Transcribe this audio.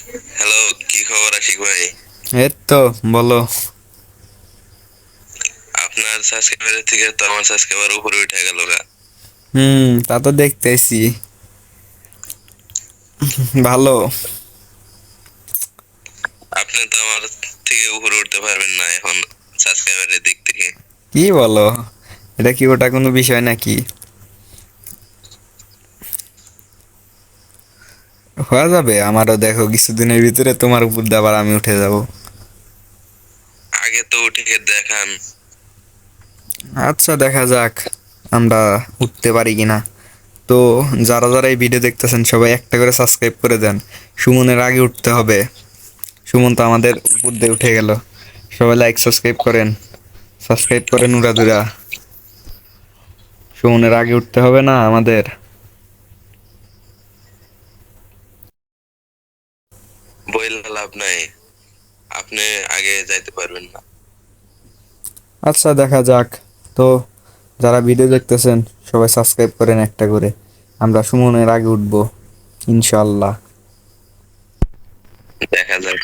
Hello, কি খবর আশিক ভাই? এই তো, বলো। আপনার সাবস্ক্রাইবারের থেকে তো আমার সাবস্ক্রাইবার উপরে উঠে গেল গা। তা তো দেখতেছি। ভালো। আপনি তো আমার থেকে উপরে উঠতে পারবেন না এখন সাবস্ক্রাইবারের দিক থেকে। কি বলো? এটা কি ওটা কোনো বিষয় নাকি? হয়ে যাবে, আমারও দেখো কিছুদিনের ভিতরে তোমার উপর দিয়ে আবার আমি উঠে যাব। আগে তো উঠে দেখান। আচ্ছা, দেখা যাক আমরা উঠতে পারি কিনা। তো যারা যারা এই ভিডিও দেখতেছেন সবাই একটা করে সাবস্ক্রাইব করে দেন। সুমনের আগে উঠতে হবে। সুমন তো আমাদের উপর দিয়ে উঠে গেল। সবাই লাইক সাবস্ক্রাইব করেন। সাবস্ক্রাইব করেন উড়াদুরা। সুমনের আগে উঠতে হবে না আমাদের? বইলা লাভ নাই, আপনি আগে যাইতে পারবেন না। আচ্ছা, দেখা যাক। তো যারা ভিডিও দেখতেছেন সবাই সাবস্ক্রাইব করেন একটা করে। আমরা সুমনের আগে উঠবো, ইনশাল্লাহ। দেখা যাক।